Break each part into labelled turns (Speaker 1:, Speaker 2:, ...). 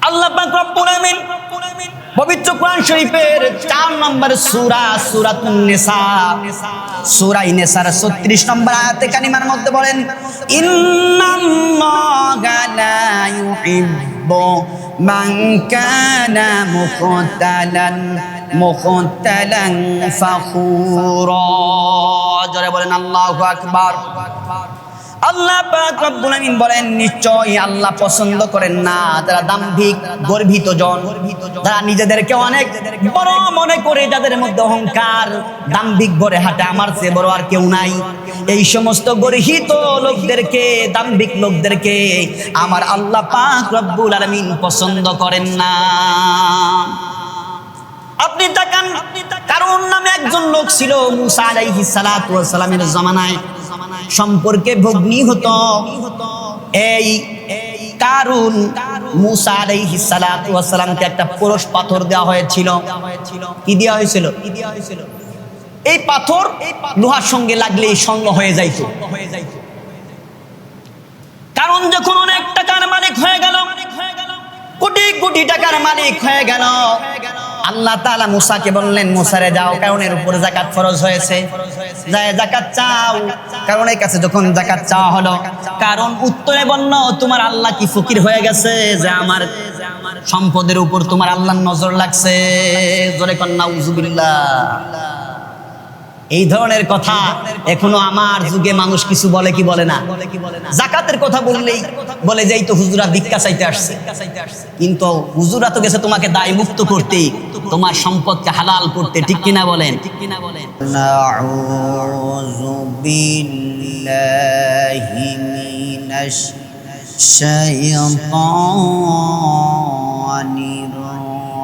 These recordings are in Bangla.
Speaker 1: আল্লাহ পাক রব্বুল আমিন পবিত্র কোরআন শরীফের 4 নম্বর সূরা সূরাতুন নিসা সূরা নিসার 36 নম্বর আয়াতে কারিমার মধ্যে বলেন, ইন্নাল্লাহা লা ইউহিব্বু মান কানা মুখতালান ফাখুরা। জোরে বলেন আল্লাহু আকবার। আল্লাহ পাক রব্বুল আমিন বলেন, নিশ্চয় আল্লাহ পছন্দ করেন না যারা দাম্ভিক গর্বিত জন, যারা নিজেদেরকে অনেক বড় মনে করে, যাদের মধ্যে অহংকার, দাম্ভিক ভরে হাঁটে, আমার চেয়ে বড় আর কেউ নাই। এই সমস্ত গর্হিত লোকদেরকে, দাম্ভিক লোকদেরকে আমার আল্লাহ পাক রব্বুল আমিন পছন্দ করেন না। আপনি তাকান, কারণ নামে একজন লোক ছিল মুসা আলাইহিস সালাতু ওয়াস সালামের জামানায়, সম্পর্কে ভগ্নী হতো। এই কারণ মুসা আলাইহিস সালাতু ওয়াস সালামকে একটা পরশ পাথর দেওয়া হয়েছিল। কি দেওয়া হয়েছিল? এই পাথর লোহার সঙ্গে লাগলে সঙ্গ হয়ে যাইত। কারণ যখন অনেক টাকার মালিক হয়ে গেল, কোটি কোটি টাকার মালিক হয়ে গেল, আল্লাহ তাআলা মুসাকে বললেন, মুসারে যাও, কারণের উপরে যাকাত ফরজ হয়েছে, যায় যাকাত চাও। কারণের কাছে যখন যাকাত চাওয়া হলো, কারণ উত্তরে বলল, তোমার আল্লাহ কি ফকির হয়ে গেছে যে আমার সম্পদের উপর তোমার আল্লাহর নজর লাগছে? জোরে কন্না নাউজুবিল্লাহ। এই ধরনের কথা এখনো আমার যুগে মানুষ কিছু বলে কি বলে না? যাকাতের কথা বললেই বলে যে এই তো হুজুরা ভিক্ষা চাইতে আসছে। কিন্তু হুজুরা তো গেছে তোমাকে দায় মুক্ত করতে, তোমার সম্পদকে হালাল করতে, ঠিক কিনা বলেন? নাউযু বিল্লাহি মিনাশ শাইতানির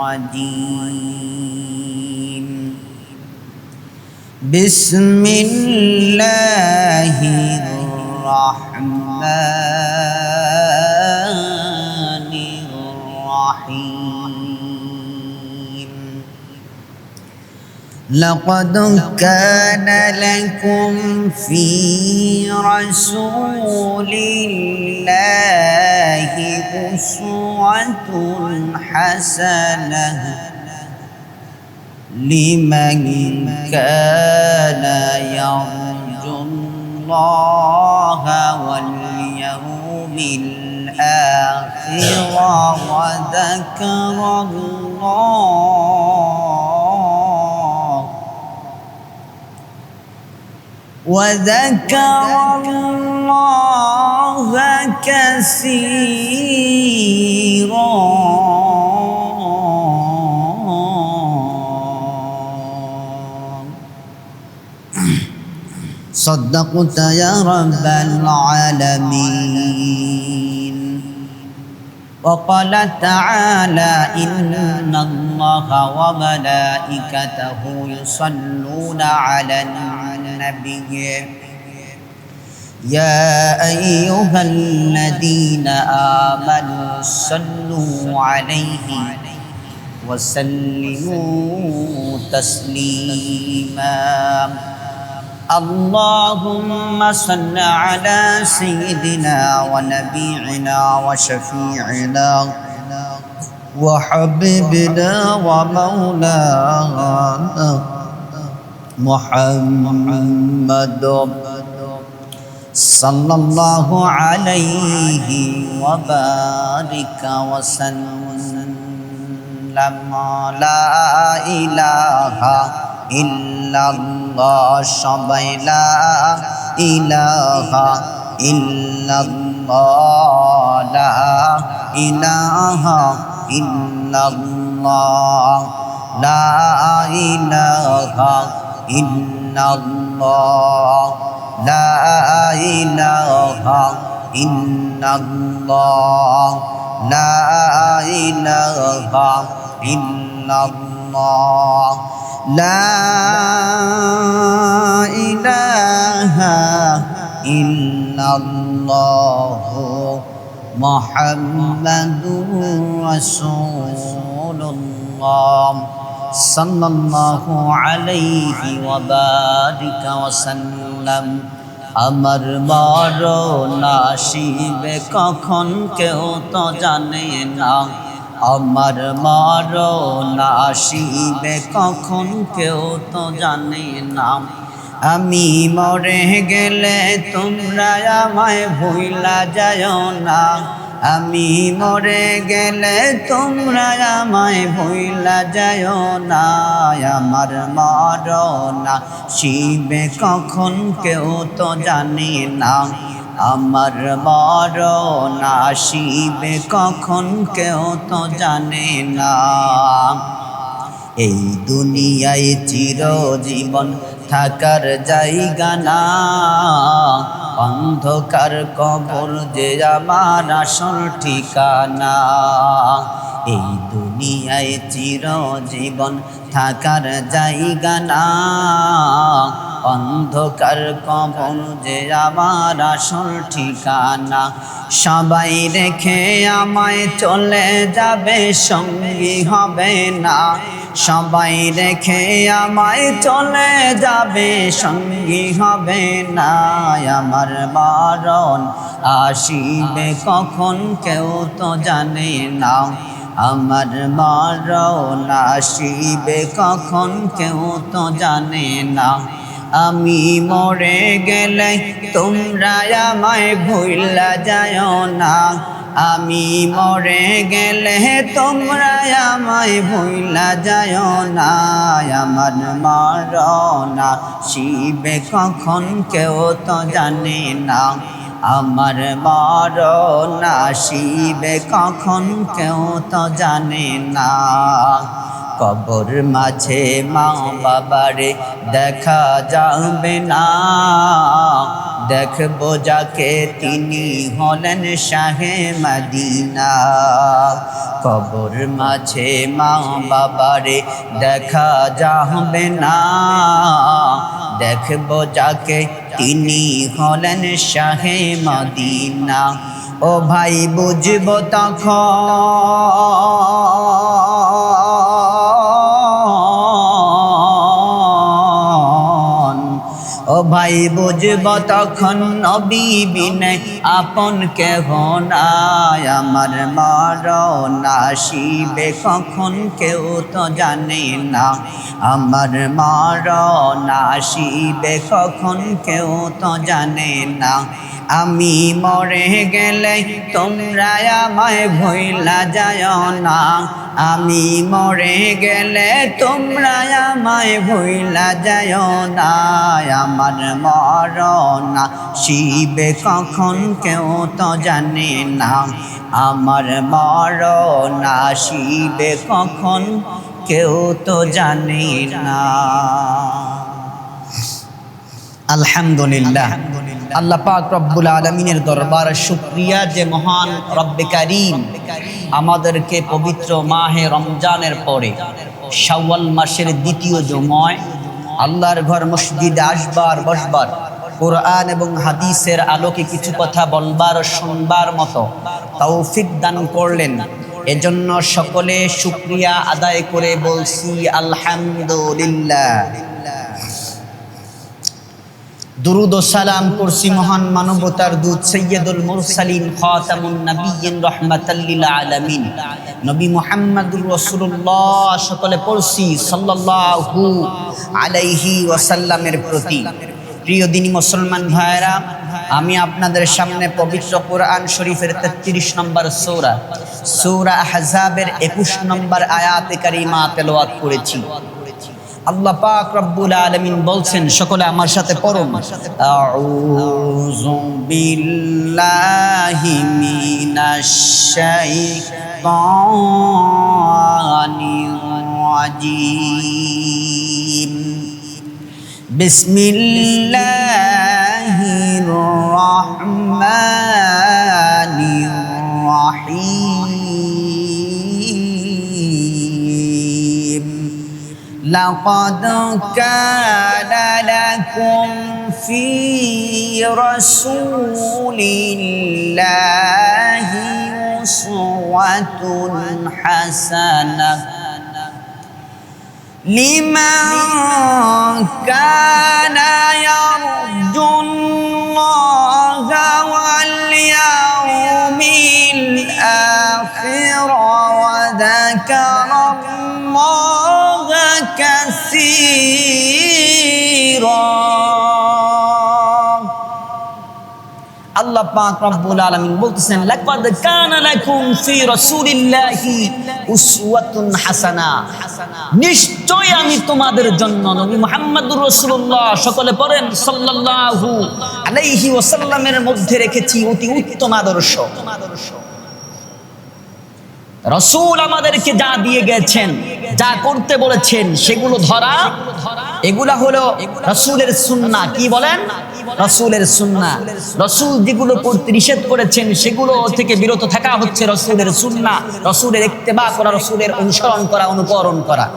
Speaker 1: রাজীম। বিসমিল্লাহির রাহমানির রাহিম। লাকাদ কানা লাকুম ফী রাসূলিল্লাহি উসওয়াতুন হাসানাহ লিমান কানা ইয়ারজুল্লাহা ওয়াল ইয়াউমিল আখির ওয়া যাকারাল্লাহা কাসীরা। صدقت يا رب العالمين. وقال تعالى إن الله وملائكته يصلون على النبي يا أيها الذين آمنوا صلوا عليه وسلموا تسليما. اللهم صل على سيدنا ونبينا وشفيعنا وحبيبنا ومولانا محمد صلى الله عليه وبارك وسلم. لا إله إلا الله. সবাই লা ইলাহা ইল্লাল্লাহ, লা ইলাহা ইল্লাল্লাহ, লা ইলাহা ইল্লাল্লাহ, লা ইলাহা ইল্লাল্লাহ, লা ইলাহা ইল্লাল্লাহ, লা ইলাহা ইল্লাল্লাহ মুহাম্মাদুর রাসূলুল্লাহ সাল্লাল্লাহু আলাইহি ওয়া বারিকা ওয়া সাল্লাম। আমার মরণ আসিবে কখন কেউ তো জানে না, আমার মরণ আসিবে কখন কেউ তো জানে না। আমি মরে গেলে তোমরা আমায় ভুইলা যাও না। আমি মরে গেলে তোমরা আমায় ভুইলা যাও না। আমার মরণ আসিবে কখন কেউ তো জানে না। আমার মরণ আসিবে কখন কেউ তো জানে না। এই দুনিয়ায় চিরজীবন থাকার জায়গা না। অন্ধকার কবর যে আমার আসল ঠিকানা। এই দুনিয়ায় চিরজীবন থাকার জায়গা না। অন্ধকার কবর যে আমার আসল ঠিকানা। সবাই রেখে আমায় চলে যাবে, সঙ্গী হবে না। সবাই রেখে আমায় চলে যাবে, সঙ্গী হবে না। আমার মরণ আসিবে কখন কেউ তো জানে না। আমার মরণ আসিবে কখন কেউ তো জানে না। আমি মরে গেলে তোমরা আমায় ভুইলা যাও না। আমি মরে গেলে তোমরা আমায় ভুইলা যাও না। আমার মরণ আসিবে কখন কেউ তো জানে না। আমার মরণ আসিবে কখন কেউ তো জানে না। কবর মাঝে মা বাবারে দেখা যাবে না। দেখবো যাকে তিনি হলেন শাহে মদিনা। কবর মাঝে মা বাবারে দেখা যাবে না। দেখবো যাকে তিনি হলেন শাহে মদিনা। ও ভাই বুঝবো তখন, ও ভাই বুঝব তখন নবী বিনে আপন কেহ নাই। আমার মরণ আসিবে কখন কেউ তো জানে না। আমার মরণ আসিবে কখন কেউ তো জানে না। আমি মরে গেলে তোমরা আমায় ভুইলা যাও না। আমি মরে গেলে তোমরা আমায় ভুইলা যাও না। আমার মরণ আসিবে কখন কেউ তো জানে না। আমার মরণ আসিবে কখন কেউ তো জানে না। আলহামদুলিল্লাহ, আল্লাহ পাক রব্বুল আলামিনের দরবারে শুকরিয়া যে মহান রব্বে কারীম আমাদেরকে পবিত্র মাহে রমজানের পরে শাওয়াল মাসের দ্বিতীয় জুমায় আল্লাহর ঘর মসজিদে আসবার বসবার, কোরআন এবং হাদিসের আলোকে কিছু কথা বলবার ও শুনবার মতো তৌফিক দান করলেন। এজন্য সকলে শুকরিয়া আদায় করে বলছি আলহামদুলিল্লাহ। দুরুদ ও সালাম করছি মহান মানবতার দূত সাইয়্যিদুল মুরসালিন খাতামুন নবিয়্যিন রাহমাতাল লিল আলামিন নবী মুহাম্মদুর রাসূলুল্লাহ সকলে পড়ছি সাল্লাল্লাহু আলাইহি ওয়াসাল্লামের প্রতি। প্রিয় দিনী মুসলমান ভাইরা, আমি আপনাদের সামনে পবিত্র কোরআন শরীফের 33 নম্বর সূরা সূরা আহজাবের 21 নম্বর আয়াতে কারিমা তেলাওয়াত করেছি। আল্লাহ পাক রব্বুল আলামিন বলছেন, সকলে আমার সাথে পড়ুন, আউযু বিল্লাহি মিনাশ শাইতানির রাজিম। বিসমিল্লাহির রহমানির রহিম। لقد كان لكم في رسول الله أسوة حسنة لمن كان يرجو الله واليوم الآخر وذكر যাকারাল্লাহা কাসীরা। আল্লাহ পাক রব্বুল আলামিন বলতেছেন, লাকাদ কানা লাকুম ফি রাসূলিল্লাহি উসওয়াতুন হাসানা। নিশ্চয় আমি তোমাদের জন্য নবী মুহাম্মদুর রাসূলুল্লাহ, সকলে পড়েন সাল্লাল্লাহু আলাইহি ওয়াসাল্লামের মধ্যে রেখেছি অতি উত্তম আদর্শ। রাসূল আমাদেরকে যা দিয়ে গেছেন, যা করতে বলেছেন সেগুলো ধরা, এগুলা হলো রাসূলের সুন্নাহ। কি বলেন? রাসূলের সুন্নাহ। রাসূল যেগুলো করতে নিষেধ করেছেন সেগুলো থেকে বিরত থাকা হচ্ছে রাসূলের সুন্নাহ। রাসূলের ইত্তেবা করা, রাসূলের অনুসরণ করা, অনুকরণ করা।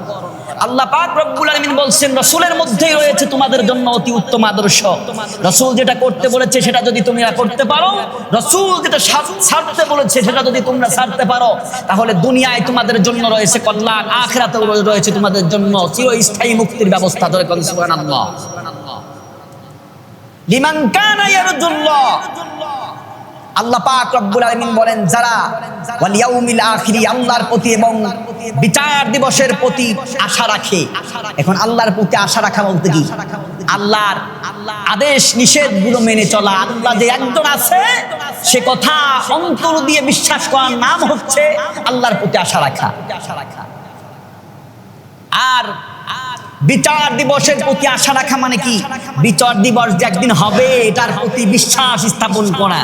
Speaker 1: আল্লাহ পাক রব্বুল আলামিন বলছেন, রাসূলের মধ্যেই রয়েছে তোমাদের জন্য অতি উত্তম আদর্শ। রাসূল যেটা করতে বলেছে সেটা যদি তোমরা করতে পারো, রাসূল যেটা ছাড়তে বলেছে সেটা যদি তোমরা ছাড়তে পারো, তাহলে দুনিয়ায় তোমাদের জন্য রয়েছে কল্যাণ, আখিরাতেও রয়েছে তোমাদের জন্য চিরস্থায়ী মুক্তির ব্যবস্থা। ধরে বলেন সুবহানাল্লাহ। লিমান কানা ইয়ারজুল্লাহ, আল্লাহ পাক রব্বুল আলামিন বলেন, যারা ওয়াল ইয়াউমিল আখিরি, আল্লাহর প্রতি এবং বিচার দিবসের প্রতি আশা রাখে। এখন আল্লাহর প্রতি আশা রাখা বলতে কি? আল্লাহর আদেশ নিষেধগুলো মেনে চলা। আল্লাহ যে একজন আছে সে কথা অন্তর দিয়ে বিশ্বাস করার নাম হচ্ছে আল্লাহর প্রতি আশা রাখা। আর বিচার দিবসের প্রতি আশা রাখা মানে কি? বিচার দিবস যে একদিন হবে এটার প্রতি বিশ্বাস স্থাপন করা।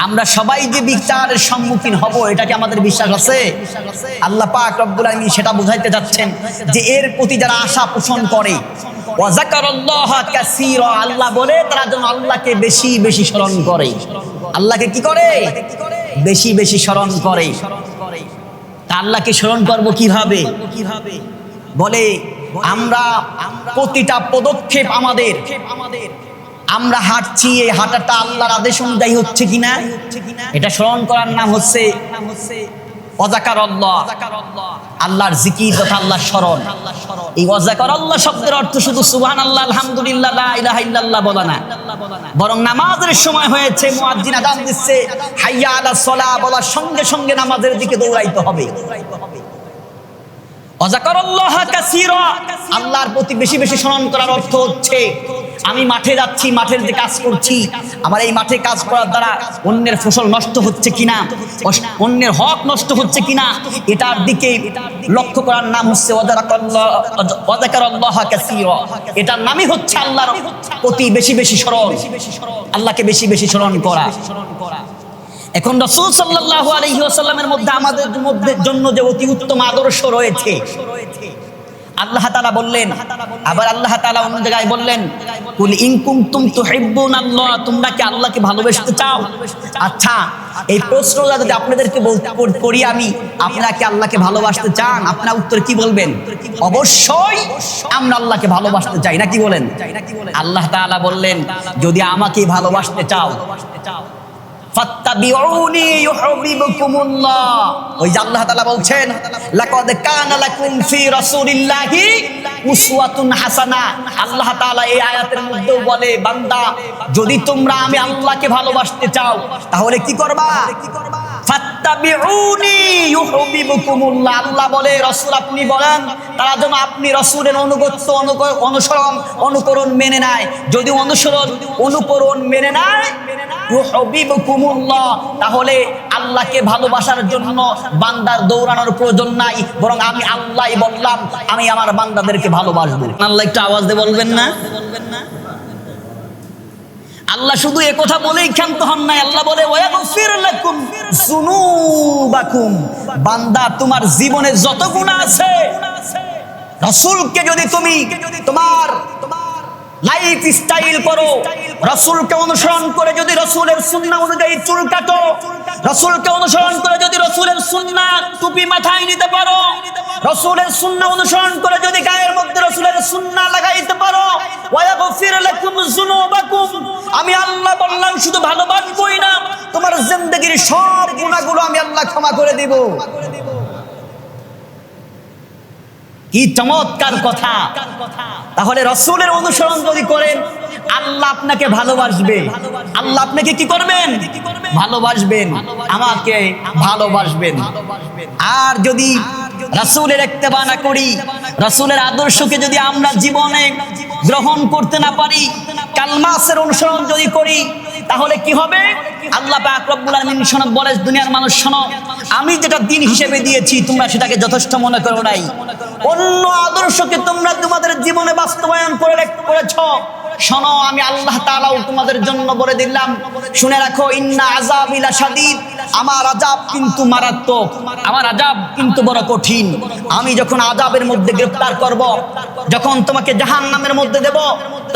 Speaker 1: আমরা সবাই যে বিচারের সম্মুখীন হব এটা কি আমাদের বিশ্বাস আছে? আল্লাহ পাক রব্বুল আলামিন সেটা বুঝাইতে যাচ্ছেন যে এর প্রতি যারা আশা পোষণ করে, ওয়া যাকারাল্লাহা কাসীরা, আল্লাহ বলে তারা যেন আল্লাহকে বেশি বেশি স্মরণ করে। আল্লাহকে কি করে? বেশি বেশি স্মরণ করে। তা আল্লাহকে স্মরণ করব কিভাবে? বলে আমরা প্রতিটা পদক্ষেপ আমাদের, আমরা হাঁটছি, এই হাঁটাটা আল্লাহর আদেশ অনুযায়ী হচ্ছে কিনা এটা স্মরণ করার নাম হচ্ছে ওয়াযাকারাল্লাহ, আল্লাহর জিকির তথা আল্লাহর স্মরণ। এই ওয়াযাকারাল্লাহ শব্দের অর্থ শুধু সুবহানাল্লাহ, আলহামদুলিল্লাহ, লা ইলাহা ইল্লাল্লাহ বলা না, বরং নামাজের সময় হয়েছে, মুয়াজ্জিন আযান দিচ্ছে, হাইয়া আলাস সালাহ বলার সঙ্গে সঙ্গে নামাজের দিকে দৌড়াইতে হবে। ওয়াযাকারাল্লাহা কাসীরা, আল্লাহর প্রতি বেশি বেশি স্মরণ করার অর্থ হচ্ছে আমি মাঠে যাচ্ছি, মাঠের যে কাজ করছি, আমার এই মাঠে কাজ করার দ্বারা অন্যের ফসল নষ্ট হচ্ছে কিনা, অন্যের হক নষ্ট হচ্ছে কিনা, এটার দিকে লক্ষ্য করার নাম হচ্ছে ওয়াযাকারাল্লাহা কাসীরা। এটার নামই হচ্ছে আল্লাহর প্রতি বেশি বেশি স্মরণ, আল্লাহকে বেশি বেশি স্মরণ করা। এখন রাসূল সাল্লাল্লাহু আলাইহি ওয়াসাল্লামের মধ্যে আমাদের মধ্যে জন্য যে অতি উত্তম আদর্শ রয়েছে, আল্লাহ তাআলা বললেন, আবার আল্লাহ তাআলা অন্য জায়গায় বললেন, কুল ইন কুনতুম তুহিব্বুনাল্লাহ, তোমরা কি আল্লাহকে ভালোবাসতে চাও? আচ্ছা, এই প্রশ্নটা যদি আপনাদেরকে করি আমি, আপনারা কি আল্লাহকে ভালোবাসতে চান? আপনারা উত্তর কি বলবেন? অবশ্যই আমরা আল্লাহকে ভালোবাসতে চাই, নাকি বলেন? আল্লাহ তাআলা বললেন, যদি আমাকে ভালোবাসতে চাও ফাত্তাবিউনি ইউহিব্বুকুমুল্লাহ। ওই যে আল্লাহ তাআলা বলছেন, লাকাদ কানা লাকুম ফি রাসূলিল্লাহি উসওয়াতুন হাসানা। আল্লাহ তাআলা এই আয়াতের মধ্যেও বলে, বান্দা যদি তোমরা আমি আল্লাহকে ভালোবাসতে চাও তাহলে কি করবা? ফাত্তাবিউনি ইউহিব্বুকুমুল্লাহ। আল্লাহ বলে, রাসূল আপনি বলেন তারা যেন আপনি রাসূলের অনুগত্য, অনুসরণ, অনুকরণ মেনে নেয়। যদি অনুকরণ মেনে নেয় ইউহিব্বুকুমুল্লাহ, তাহলে আল্লাহকে ভালোবাসার জন্য বান্দার দৌড়ানোর প্রয়োজন নাই, বরং আমি আল্লাহই বললাম আমি আমার বান্দাদেরকে ভালোবাসবো। আল্লাহ একটু আওয়াজ দিয়ে বলবেন না? আল্লাহ শুধু এ কথা বলেই ক্ষান্ত হন নাই, আল্লাহ বলে ওয়াগফির লাকুম যুনুবাকুম। বান্দা তোমার জীবনে যত গুনাহ আছে, রাসূলকে যদি তুমি তোমার লাইফ স্টাইল করো, রাসূলকে অনুসরণ করে যদি রাসূলের সুন্নাহ অনুযায়ী চুল কাটো, রাসূলকে অনুসরণ করে যদি রাসূলের সুন্নাহ টুপি মাথায় নিতে পারো, রাসূলের সুন্নাহ অনুসরণ করে যদি গায়ের মধ্যে রাসূলের সুন্নাহ লাগাইতে পারো, ওয়াগফির লাকুম যুনুবাকুম, আমি আল্লাহ বললাম শুধু ভালোবাসবই না, তোমার জিন্দেগীর সব গুনাহগুলো আমি আল্লাহ ক্ষমা করে দেব। কি চমৎকার কথা! তাহলে রাসূলের অনুসরণ যদি করেন আল্লাহ আপনাকে ভালোবাসবে, আল্লাহ আপনাকে কি করবেন? ভালোবাসবেন, আমাকে ভালোবাসবেন। আর যদি রাসূলের ইত্তেবা না করি, রাসূলের আদর্শকে যদি আমরা জীবনে গ্রহণ করতে না পারি, কালমাসের অনুসরণ যদি করি, তাহলে কি হবে? আল্লাহ পাক রব্বুল আলামিন বলে, দুনিয়ার মানুষ শোনো, আমি যেটা দিন হিসেবে দিয়েছি তোমরা সেটাকে যথেষ্ট মনে করো নাই, অন্য আদর্শকে তোমরা তোমাদের জীবনে বাস্তবায়ন করেছো। শোনো, আমি আল্লাহ তাআলাও তোমাদের জন্য বলে দিলাম, শুনে রাখো, ইন্না আযাবি লাশাদীদ, আমার আযাব কিন্তু মারাত্মক, আমার আযাব কিন্তু বড় কঠিন। আমি যখন আযাবের মধ্যে গ্রেফতার করব, যখন তোমাকে জাহান্নামের মধ্যে দেব,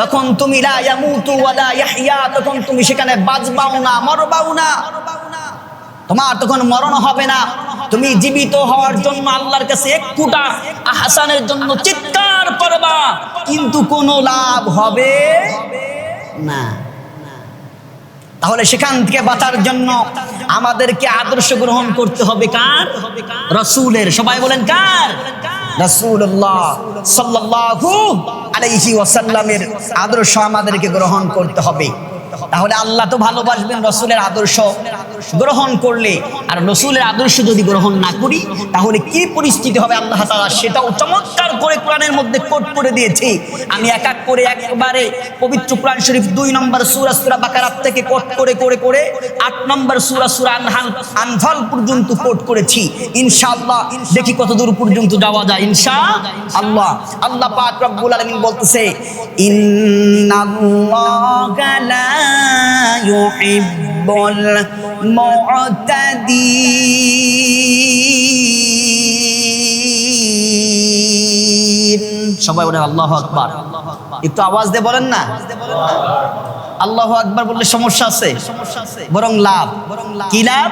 Speaker 1: তখন তুমি লা ইয়ামুতু ওয়ালা ইয়াহইয়া, তখন তুমি সেখানে বাঁচবাও না, মরবাও না, তোমার তখন মরণ হবে না। তুমি জীবিত হওয়ার জন্য আল্লাহর কাছে এক ফোঁটা আহসানের জন্য চিৎকার করবা, কিন্তু কোনো লাভ হবে না। তাহলে সেখান থেকে বাঁচার জন্য আমাদেরকে আদর্শ গ্রহণ করতে হবে কার? রাসূলের। সবাই বলেন কার? রাসূলুল্লাহ সাল্লাল্লাহু আলাইহি ওয়াসাল্লামের আদর্শ আমাদেরকে গ্রহণ করতে হবে। তাহলে আল্লাহ তো ভালোবাসবেন রাসূলের আদর্শ গ্রহণ করলে। আর রাসূলের আদর্শ যদি গ্রহণ না করি, তাহলে কি পরিস্থিতি হবে আল্লাহ তাআলা সেটাও চমৎকার করে কোরআনের মধ্যে কোট করে দিয়েছে। আমি এক এক করে একবারে পবিত্র কোরআন শরীফ 2 নম্বর সূরা বাকারা থেকে কোট করে 8 নম্বর সূরা আনফাল পর্যন্ত কোট করেছি। ইনশাআল্লাহ দেখি কত দূর পর্যন্ত যাওয়া যায় ইনশাআল্লাহ। আল্লাহ পাক রব্বুল আলামিন বলতেছে, ইন্নাল্লাহা লা ইউহিব্বুল মু'তাদিন। সবাই বলেন আল্লাহু আকবার। একটু আওয়াজ দিয়ে বলেন না। আল্লাহু আকবার বললে সমস্যা আছে? বরং লাভ। কি লাভ?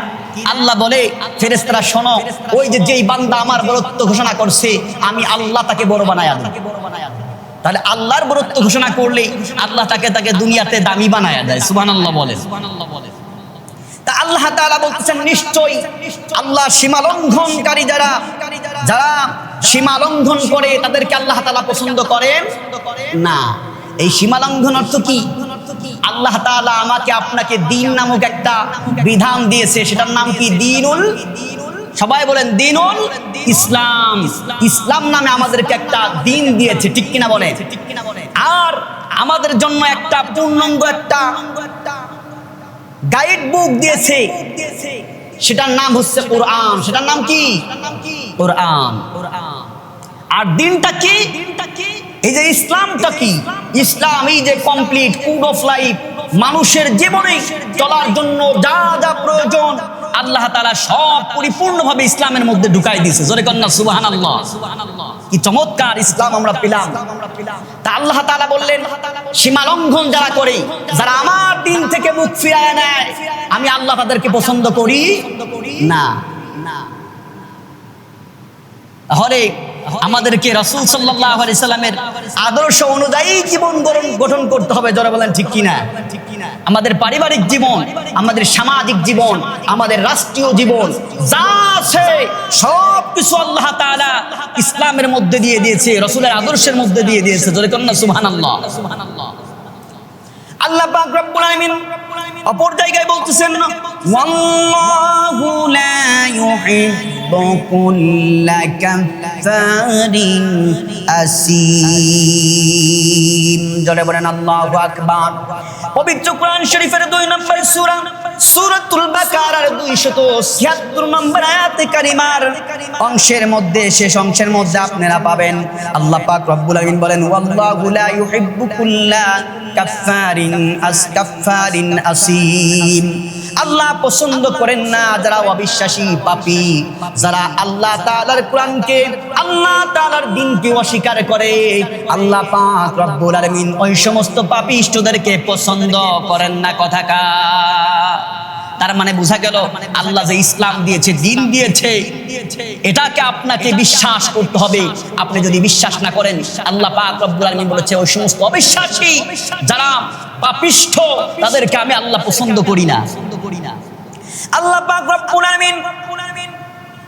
Speaker 1: আল্লাহ বলে, ফেরেশতারা শোনো, ওই যেই বান্দা আমার বরত্ব ঘোষণা করছে, আমি আল্লাহ তাকে বড় বানায়া দেব। তাহলে আল্লাহর বরত্ব ঘোষণা করলে আল্লাহ তাকে দুনিয়াতে দামি বানায়া দেয়। সুবহানাল্লাহ বলেন। তা আল্লাহ তাআলা বলতেছেন, নিশ্চয়ই আল্লাহ সীমা লঙ্ঘনকারী যারা সীমা লঙ্ঘন করে তাদেরকে আল্লাহ তাআলা পছন্দ করেন না। এই সীমা লঙ্ঘন অর্থ কি? আল্লাহ তাআলা আমাকে আপনাকে দ্বীন নামক একটা বিধান দিয়েছে, সেটার নাম কি? দ্বীনুল, সবাই বলেন দ্বীনুল ইসলাম। ইসলাম নামে আমাদেরকে একটা দ্বীন দিয়েছে, ঠিক কিনা বলে? আর আমাদের জন্য একটা পূর্ণাঙ্গ একটা গাইড বুক দিয়েছে, সেটার নাম হচ্ছে কোরআন। সেটার নাম কি? কোরআন। আর দ্বীনটা কি? এই যে ইসলামটা কি? ইসলাম এই যে কমপ্লিট কোড অফ লাইফ, মানুষের জীবনে চলার জন্য যা যা প্রয়োজন আল্লাহ তাআলা সব পরিপূর্ণভাবে ইসলামের মধ্যে ঢুকাই দিয়েছে। জোরে কন্না সুবহানাল্লাহ। কি চমৎকার ইসলাম আমরা পেলাম। তা আল্লাহ তাআলা বললেন, সীমা লঙ্ঘন যারা করে, যারা আমার দিন থেকে মুখ ফিরায় নেয়, আমি আল্লাহ তাদেরকে পছন্দ করি না। তাহলে আমাদেরকে রাসূল সাল্লাল্লাহু আলাইহি সাল্লামের আদর্শ অনুযায়ী জীবন গঠন করতে হবে। যারা বলেন ঠিক কিনা? আমাদের পারিবারিক জীবন, আমাদের সামাজিক জীবন, আমাদের রাষ্ট্রীয় জীবন যা আছে সব কিছু আল্লাহ তাআলা ইসলামের মধ্যে দিয়ে দিয়েছে, রাসূলের আদর্শের মধ্যে দিয়ে দিয়েছে। জোরে কন্না সুবহানাল্লাহ। আল্লাহ পাক রব্বুল আলামিন অপর জায়গায় বলতেছেন, ওয়াল্লাহু লা ইউহিব্বু কুল্লা কাফারিন আসীম। জোরে বলেন আল্লাহু আকবার। পবিত্র কোরআন শরীফের 2 নম্বর সূরাতুল বাকারার 276 নম্বর আয়াতে কারিমার অংশের মধ্যে, শেষ অংশের মধ্যে আপনারা পাবেন আল্লাহ পাক রব্বুল আলামিন বলেন, ওয়াল্লাহু লা ইউহিব্বু কুল্লা কাফারিন আসীম। আল্লাহ পছন্দ করেন না যারা অবিশ্বাসী, পাপী, যারা আল্লাহ তাআলার কোরআনকে, আল্লাহ তাআলার দ্বীনকে অস্বীকার করে। আল্লাহ পাক রব্বুল আলামিন ওই সমস্ত পাপীষ্টদেরকে পছন্দ করেন না। কথাকার তার মানে বোঝা গেল, আল্লাহ যে ইসলাম দিয়েছে, দ্বীন দিয়েছে, এটাকে আপনাকে বিশ্বাস করতে হবে। আপনি যদি বিশ্বাস না করেন, আল্লাহ পাক রব্বুল আলামিন বলেছে, ওই সমস্ত অবিশ্বাসী যারা পাপিষ্ঠ তাদেরকে আমি আল্লাহ পছন্দ করি না। আল্লাহ পাক রব্বুল আলামিন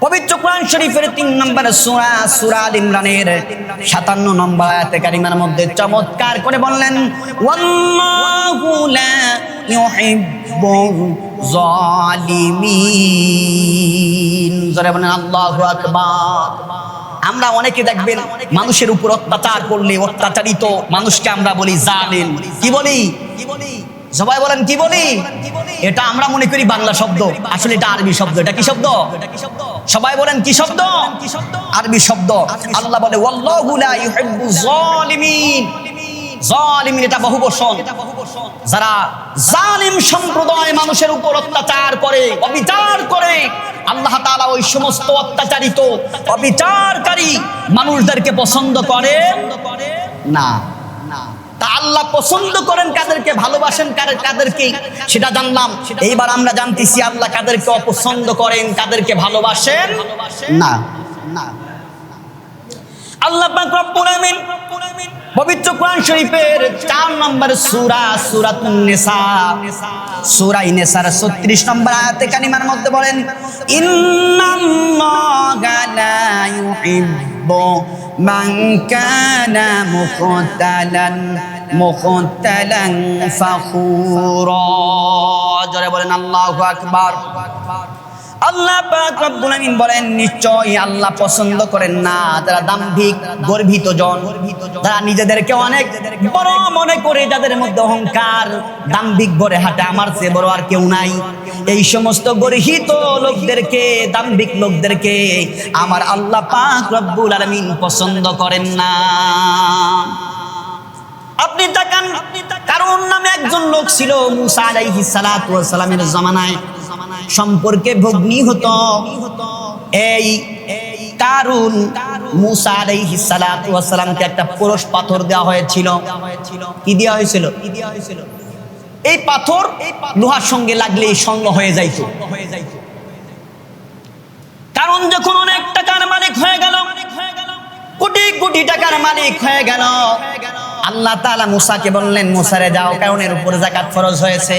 Speaker 1: পবিত্র কোরআন শরীফের ৩ নম্বর সূরা সূরা আল ইমরানের ৫৭ নম্বর আয়াতে কারিমার মধ্যে চমৎকার করে বললেন, ওয়াল্লাহু লা ইউহিব্বুয যালিমিন। জোরে বলেন আল্লাহু আকবার। আমরা অনেকে দেখবেন মানুষের উপর অত্যাচার করলে অত্যাচারিত মানুষকে আমরা বলি জালিম। কি বলি? সবাই বলেন কি বলি? এটা আমরা মনে করি বাংলা শব্দ, আসলে এটা আরবি শব্দ। এটা কি শব্দ? সবাই বলেন কি শব্দ? আরবি শব্দ। আল্লাহ বলে ওয়াল্লাহু লা ইউহিব্বু যালিমিন। জালিমিন এটা বহুবচন। যারা জালিম সম্প্রদায় মানুষের উপর অত্যাচার করে, অবিচার করে, আল্লাহ তাআলা ওই সমস্ত অত্যাচারিত অবিচারকারী মানুষদেরকে পছন্দ করেন না। তা আল্লাহ পছন্দ করেন কাদেরকে, ভালোবাসেন কাদেরকে, সেটা জানলাম। এইবার আমরা জানতেছি আল্লাহ কাদেরকে অপছন্দ করেন, কাদেরকে ভালোবাসেন না। আল্লাহ পাক রব্বুল আমিন পবিত্র কোরআন শরীফের ৪ নম্বর সূরা সূরাতুন নিসা, সূরা নিসার ৩৬ নম্বর আয়াতে কারিমার মধ্যে বলেন, ইন্নাল্লাহা লা ইউহিব্বু মান কানা মুখতালান ফাখুরা। জোরে বলেন আল্লাহু আকবার। আল্লাহ পাক রব্বুল আমিন বলেন, নিশ্চয়ই আল্লাহ পছন্দ করেন না যারা দাম্ভিক গর্বিত জন, যারা নিজেদেরকে অনেক বড় মনে করে, যাদের মধ্যে অহংকার, দাম্ভিক ভরে হাঁটে, আমার চেয়ে বড় আর কেউ নাই। এই সমস্ত গর্হিত লোকদেরকে, দাম্ভিক লোকদেরকে আমার আল্লাহ পাক রব্বুল আলামিন পছন্দ করেন না। আপনি তাকান, কারণ নামে একজন লোক ছিল মুসা আলাইহিস সালাতু ওয়াস সালামের জামানায়, সম্পর্কে ভগ্নী হতো। এই কারুন মুসা আলাইহিস সালাতু ওয়াস সালামকে একটা পরশ পাথর দেওয়া হয়েছিল। কি দেওয়া হয়েছিল? এই পাথর লোহার সঙ্গে লাগলে স্বর্ণ হয়ে যাইত। কারণ যখন অনেক টাকার মালিক হয়ে গেল, কোটি কোটি টাকার মালিক হয়ে গেল, আল্লাহ তাআলা মুসাকে বললেন, মুসারে যাও, কারণের উপর যাকাত ফরজ হয়েছে,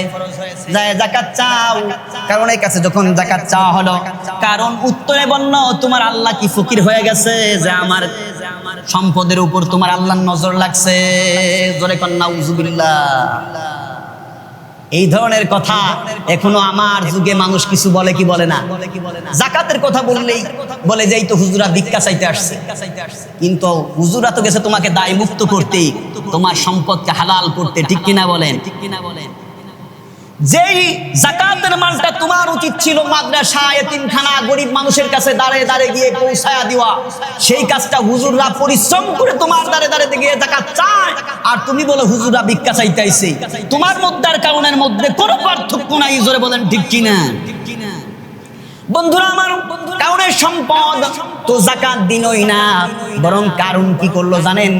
Speaker 1: যায় যাকাত চাও। কারণের কাছে যখন যাকাত চাওয়া হলো, কারণ উত্তরে বলল, তোমার আল্লাহ কি ফকির হয়ে গেছে যে আমার সম্পদের উপর তোমার আল্লাহর নজর লাগছে? জোরে কন্না নাউজুবিল্লাহ। এই ধরনের কথা এখনো আমার যুগে মানুষ কিছু বলে কি বলে না? যাকাতের কথা বললেই বলে যে এই তো হুজুরা ভিক্ষা চাইতে আসছে। কিন্তু হুজুরা তো গেছে তোমাকে দায় মুক্ত করতে, তোমার সম্পদকে হালাল করতে। ঠিক কিনা বলেন? যেই যাকাতের মালটা তোমার উচিত ছিল মাদ্রাসা, এতিমখানা, গরিব মানুষের কাছে দাঁড়িয়ে দাঁড়িয়ে গিয়ে পৌঁছায়া দেওয়া, সেই কাজটা হুজুররা পরিশ্রম করে তোমার দাঁড়িয়ে দাঁড়িয়ে গিয়ে যাকাত চায়, আর তুমি বলো হুজুররা ভিক্ষা চাইতে আইছে। তোমার মধ্যে আর কারণের মধ্যে কোনো পার্থক্য নাই। জোরে বলেন ঠিক কিনা? বন্ধুরা আমার, কারণের সম্পদ তো যাকাত দিনই না, বরং কারণ কি করলো জানেন?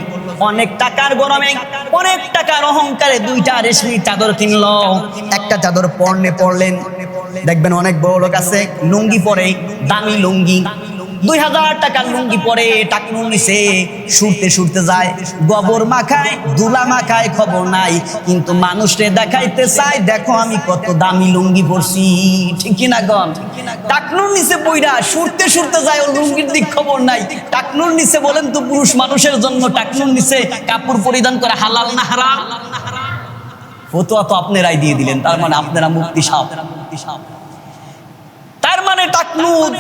Speaker 1: অনেক টাকার গরমে, অনেক টাকার অহংকারে 2টা রেশমি চাদর কিনলো। একটা চাদর পরলেন, দেখবেন অনেক বড় লোক আছে লুঙ্গি পরে, দামি লুঙ্গি, 2000 টাকার লুঙ্গি পরে, টাকনুর নিচে শুরতে যায়, গোবর মাখায়, ধুলা মাখায়, খবর নাই, কিন্তু মানুষরে দেখাইতে চায়, দেখো আমি কত দামি লুঙ্গি পরছি। ঠিক কিনা গন? টাকনুর নিচে বইরা শুরতে যায়, ও লুঙ্গির দিক খবর নাই। টাকনুর নিচে বলেন তো, পুরুষ মানুষের জন্য টাকনুর নিচে কাপড় পরিধান করে হালাল না হারাম? ফতোয়া তো আপনারাই দিয়ে দিলেন, তার মানে আপনারা মুফতি সাহেব। তার মানে টাকনুর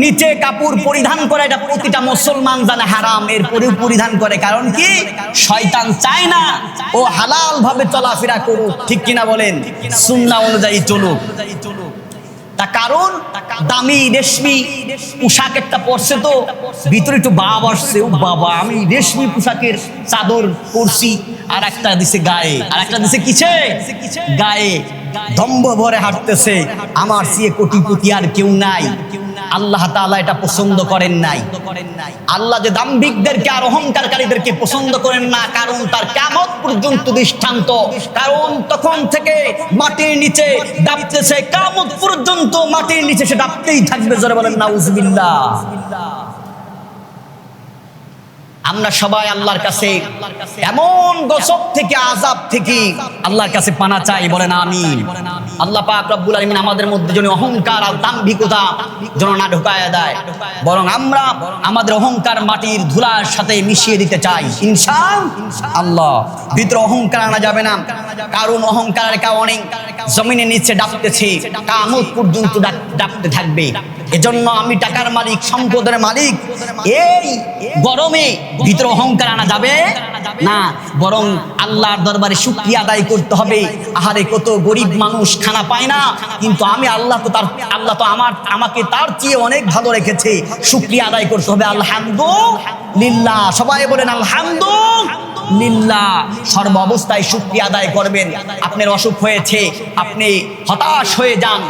Speaker 1: নিচে কাপড় পরিধান করে এটা প্রতিটা মুসলমান জানে হারাম, এরপরেও পরিধান করে। কারণ কি? শয়তান চায় না ও হালাল ভাবে চলাফেরা করুক। ঠিক কিনা বলেন? সুন্নাহ অনুযায়ী চলুক। তা কারণ দামি রেশমি পোশাক একটা পরছে, তো ভিতরে একটু ভাব আসছে, ও বাবা আমি রেশমি পোশাকের চাদর পরছি, আর একটা দিছে গায়ে, আর একটা দিছে কিছে গায়ে, দম্ভ ভরে হাঁটতেছে, আমার চেয়ে কোটিপতি আর কেউ নাই। আল্লাহ তাআলা এটা পছন্দ করেন নাই। আল্লাহ যে দাম্ভিকদেরকে আর অহংকারকারীদেরকে পছন্দ করেন না, কারণ তার কিয়ামত পর্যন্ত দৃষ্টান্ত। কারণ তখন থেকে মাটির নিচে ডাবতেছে, কিয়ামত পর্যন্ত মাটির নিচে সে ডাবতেই থাকবে। জোরে বলেন নাউজুবিল্লাহ। আমরা সবাই আল্লাহর কাছে এমন গজব থেকে, আযাব থেকে আল্লাহর কাছে পানা চাই, বলেন আমিন। আল্লাহ পাক রব্বুল আলামিন আমাদের মধ্যে যেন অহংকার আর দাম্ভিকতা যেন না ঢুকায় দেয়, বরং আমরা আমাদের অহংকার মাটির ধুলার সাথে মিশিয়ে দিতে চাই ইনশাআল্লাহ। ভিতরে অহংকার আনা যাবে না, কারণ অহংকারের কারণে জমিনের নিচে ডাকতেছে, কিয়ামত পর্যন্ত ডাকতে থাকবে। এজন্য আমি টাকার মালিক, সম্পদের মালিক, এই গরমে ভিতরে অহংকার আনা যাবে না, বরং আল্লাহর দরবারে শুকরিয়া আদায় করতে হবে। আহারে কত গরিব মানুষ খানা পায় না, কিন্তু আমি আল্লাহ তো আমাকে তার চেয়ে অনেক ভালো রেখেছে, শুকরিয়া আদায় করতে হবে। আলহামদুলিল্লাহ, সবাই বলেন আলহামদুলিল্লাহ। সর্ব অবস্থায় শুকরিয়া আদায় করবেন। আপনার অসুখ হয়েছে, আপনি হতাশ হয়ে যান,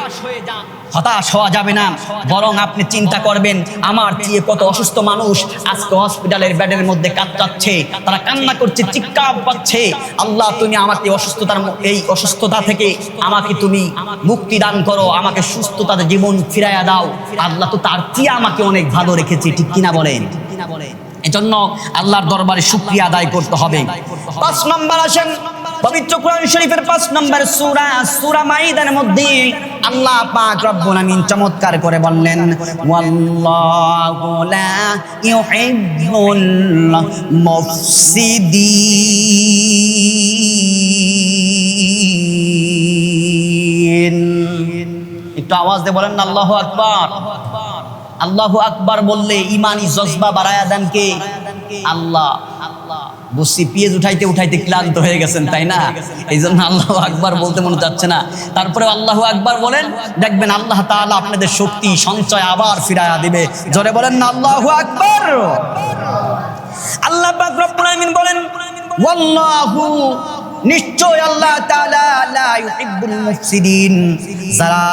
Speaker 1: হতাশ হওয়া যাবে না, বরং আপনি চিন্তা করবেন আমার চেয়ে কত অসুস্থ মানুষ আজকে হসপিটালের বেডের মধ্যে কাঁদছে, তারা কান্না করছে, চিৎকার পাচ্ছে। আল্লাহ তুমি আমাকে এই অসুস্থতা থেকে আমাকে তুমি মুক্তি দান করো, আমাকে সুস্থতার জীবন ফিরাইয়া দাও। আল্লাহ তো তার চেয়ে আমাকে অনেক ভালো রেখেছে, ঠিক কিনা বলেন? এজন্য আল্লাহর দরবারে শুকরিয়া আদায় করতে হবে। 5 নম্বর আসেন পবিত্র কোরআন শরীফের 5 নম্বর সূরা মাইদার মধ্যে আল্লাহ পাক রব্বুল আমিন চমৎকার করে বললেন, ওয়াল্লাহু লা ইউহিব্বুল মুফসিদিন। একটু আওয়াজ দিয়ে বলেন না আল্লাহু আকবার। আল্লাহু আকবার বললে ইমানি জজবা বাড়ায়া দেন কে? আল্লাহ। বুঝছি পেঁয়াজ উঠাইতে উঠাইতে ক্লান্ত হয়ে গেছেন, তাই না? এই জন্য আল্লাহু আকবার বলতে মনে যাচ্ছে না। তারপরে আল্লাহু আকবার বলেন, দেখবেন আল্লাহ তাআলা আপনাদের শক্তি সঞ্চয় আবার ফিরায়া দিবে। জোরে বলেন না আল্লাহু আকবার। আল্লাহ পাক রব্বুল আমিন বলেন, ওয়াল্লাহু, নিশ্চয় আল্লাহ তাআলা লা ইউহিব্বুল মুফসিদিন, যারা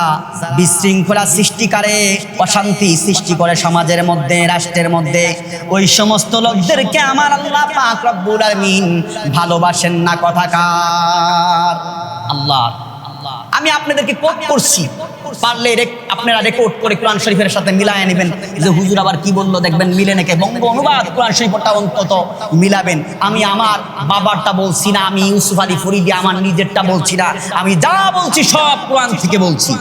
Speaker 1: বিশৃঙ্খলা সৃষ্টি করে, অশান্তি সৃষ্টি করে সমাজের মধ্যে, রাষ্ট্রের মধ্যে, ওই সমস্ত লোকদেরকে আমার আল্লাহ পাক রব্বুল আমিন ভালোবাসেন না। কথাকার আল্লাহ। আমি আপনাদেরকে কোট করছি, পারলে আপনারা রেকর্ড করে কোরআন শরীফের সাথে মিলায় নেবেন। যে হুজুর আবার কি বললো দেখবেন মিলে নাকি, বঙ্গ অনুবাদ কোরআন শরীফটা অন্তত মিলাবেন। আমি আমার বাবারটা বলছি না, আমি ইউসুফ আলী ফরিদি আমার নিজেরটা বলছি না, আমি যা বলছি সব কোরআন থেকে বলছি।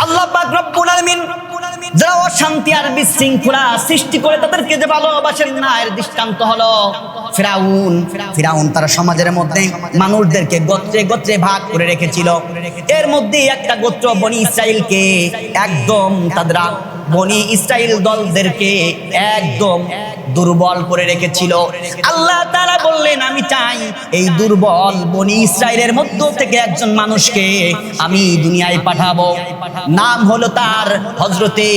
Speaker 1: আল্লাহ পাক রব্বুল আলামিন যারা অশান্তি আর বিশৃঙ্খলা সৃষ্টি করে তাদেরকে যে ভালোবাসেন না, এর দৃষ্টান্ত হলো ফিরাউন। তারা সমাজের মধ্যে মানুষদেরকে গোত্রে গোত্রে ভাগ করে রেখেছিল। এর মধ্যে একটা গোত্র বনি ইসরাইলকে একদম, তাদের বনি ইসরাইল দলদেরকে একদম দুর্বল করে রেখেছিল। আল্লাহ তাআলা বললেন, আমি চাই এই দুর্বল বনি ইসরাইলের মধ্য থেকে একজন মানুষকে আমি দুনিয়ায় পাঠাবো। নাম হলো তার হযরতে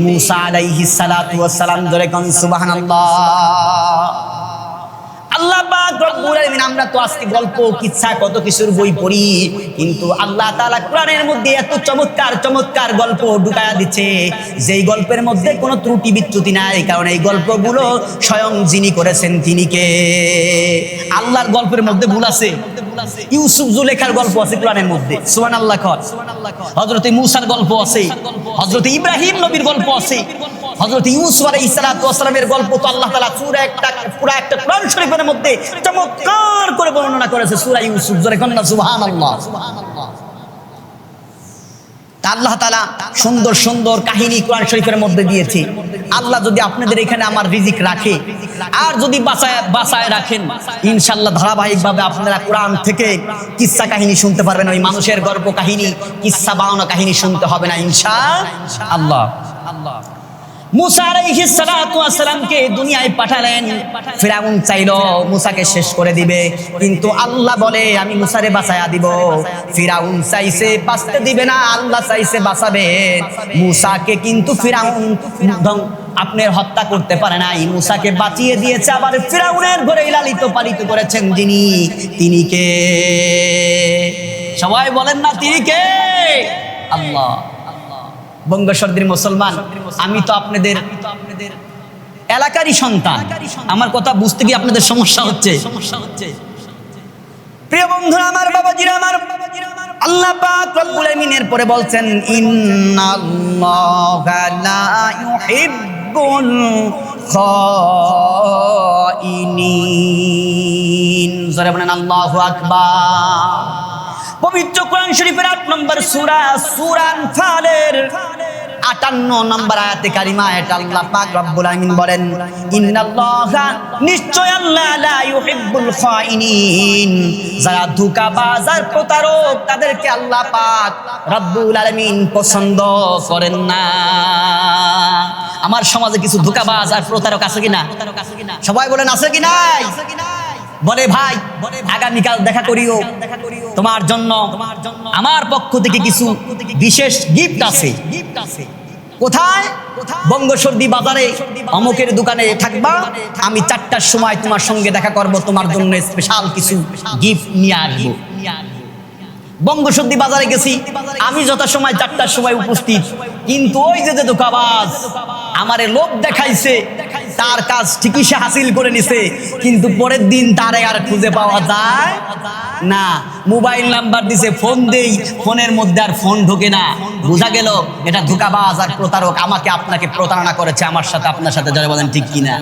Speaker 1: মূসা আলাইহিস সালাতু ওয়াস সালাম। জোরে কোন সুবহানাল্লাহ। আল্লাহ পাক রব্বুল আলামিন, আমরা তো আজকে গল্প কিচ্ছা কত কিছুর বই পড়ি, কিন্তু আল্লাহ তাআলা কোরআনের মধ্যে এত চমৎকার চমৎকার গল্প ঢুকায়া দিচ্ছে, যেই গল্পের মধ্যে কোনো ত্রুটি বিচ্যুতি নাই, কারণ এই গল্পগুলো স্বয়ং যিনি করেছেন তিনি কে? আল্লাহর গল্পের মধ্যে ভুল আছে? ইউসুফ জুলেখার গল্প আছে কোরআনের মধ্যে, সুবহানাল্লাহ। হযরতে মূসার গল্প আছে, হযরতে ইব্রাহিম নবীর গল্প আছে, হযরত ইউসুফ আলাইহিস সালাতু ওয়াস সালামের গল্প তো আল্লাহ তাআলা পুরো একটা কোরআন শরীফের মধ্যে চমৎকার করে বর্ণনা করেছে, সূরা ইউসুফ। জোরে কোন সুবহানাল্লাহ। আল্লাহ তাআলা সুন্দর সুন্দর কাহিনী কোরআন শরীফের মধ্যে দিয়েছে। আল্লাহ যদি আপনাদের এখানে আমার রিজিক রাখে আর যদি বাঁচায় রাখেন, ইনশাআল্লাহ ধারাবাহিকভাবে আপনারা কোরআন থেকে কিসসা কাহিনী শুনতে পারবেন। ওই মানুষের গল্প কাহিনী, কিসসা বানানো কাহিনী শুনতে হবে না ইনশাআল্লাহ। মূসা আলাইহিস সালাতু ওয়াস সালামকে দুনিয়ায় পাঠালেন। ফিরাউন চাইলো মূসাকে শেষ করে দিবে, কিন্তু আল্লাহ বলে আমি মূসারে বাঁচায়া দিব। ফিরাউন চাইছে বাঁচতে দিবে না, আল্লাহ চাইছে বাঁচাবে মূসাকে, কিন্তু ফিরাউন আপনার হত্যা করতে পারে নাই, মূসাকে বাঁচিয়ে দিয়েছে। আবার ফিরাউনের ঘরে লালিত পালিত করেছেন যিনি, তিনি কে? সবাই বলেন না তিনি কে? আল্লাহ। বঙ্গসরদির মুসলমান, আমি তো আপনাদের এলাকারই সন্তান, আমার কথা বুঝতে গিয়ে আপনাদের সমস্যা হচ্ছে। প্রিয় বন্ধুরা আমার, বাবাজিরা আমার, আল্লাহ পাক রব্বুল আমিনের পরে বলছেন, ইন্নাল্লাহা লা ইউহিব্বুল খাইনিন। জোরে বলেন আল্লাহু আকবার। পবিত্র কোরআন শরীফের 8 নম্বর সূরা সূরা আনফালের 58 নম্বর আয়াতে কারিমা এটা আল্লাহ পাক রব্বুল আলামিন বলেন ইন্নাল্লাহা নিশ্চয় আল্লাহ লা ইউহিব্বুল খাইনিন, যারা ধোঁকাবাজ আর প্রতারক তাদেরকে আল্লাহ পাক রব্বুল আলামিন পছন্দ করেন না। আমার সমাজে কিছু ধোঁকাবাজ আর প্রতারক আছে কিনা? সবাই বলেন আছে কি নাই? বলে ভাই আগামীকাল দেখা করিও, তোমার জন্য আমার পক্ষ থেকে কিছু বিশেষ গিফট আছে। কোথায়? বঙ্গসর্দি বাজারে অমুকের দোকানে থাকবা, আমি 4টার সময় তোমার সঙ্গে দেখা করব, তোমার জন্য স্পেশাল কিছু গিফট নিয়ে আসবো। বঙ্গসর্দি বাজারে গেছি আমি, যথাসময় 4টার সময় উপস্থিত, কিন্তু ওই যে ধোঁকাবাজ আমারে লোভ দেখাইছে, তার কাজ ঠিকই সে হাসিল করে নিছে, কিন্তু পরের দিন তারে আর খুঁজে পাওয়া যায় না। মোবাইল নাম্বার দিছে, ফোন দেই, ফোনের মধ্যে আর ফোন ঢোকে না। বোঝা গেল এটা ধোঁকাবাজ আর প্রতারক আমাকে আপনাকে প্রতারণা করেছে, আমার সাথে আপনার সাথে। যারা বলেন ঠিক কিনা?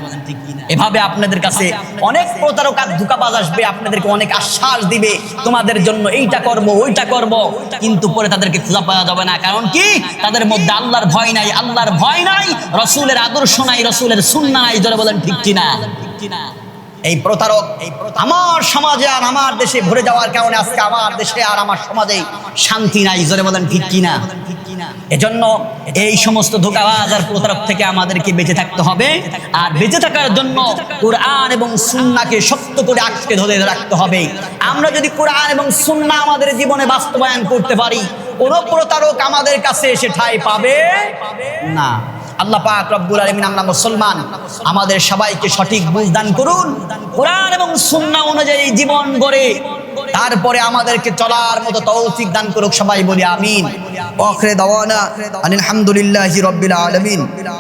Speaker 1: এভাবে আপনাদের কাছে অনেক প্রতারক আর ধোঁকাবাজ আসবে, আপনাদেরকে অনেক আশ্বাস দিবে তোমাদের জন্য এইটা করব ওইটা করব, কিন্তু পরে তাদেরকে খুঁজে পাওয়া যাবে না। কারণ কি? তাদের মধ্যে আল্লাহর ভয় নাই, আল্লাহর ভয় নাই, রাসূলের আদর্শ নাই, রাসূলের সুন্নাহ নাই। যারা বলেন ঠিক কিনা? এই প্রতারক আমার সমাজে আর আমার দেশে ভরে যাওয়ার কারণে আজকে আমার দেশে আর আমার সমাজে শান্তি নাই। জোরে বলেন ঠিক কিনা? এজন্য এই সমস্ত ধোঁকাবাজ আর প্রতারক থেকে আমাদেরকে বেঁচে থাকতে হবে। আর বেঁচে থাকার জন্য কোরআন এবং সুন্নাহকে শক্ত করে আঁকড়ে ধরে রাখতে হবে। আমরা যদি কোরআন এবং সুন্নাহ আমাদের জীবনে বাস্তবায়ন করতে পারি, কোনো প্রতারক আমাদের কাছে এসে ঠাঁই পাবে না। আল্লাহ পাক রব্বুল আলামিন আমরা মুসলমান, আমাদের সবাইকে সঠিক বুঝ দান করুন। কোরআন এবং সুন্নাহ অনুযায়ী জীবন গড়ে তারপরে আমাদেরকে চলার মতো তৌফিক দান করুক। সবাই বলি আমিন। আখির দাওয়ানা আলহামদুলিল্লাহি রাব্বিল আলামিন।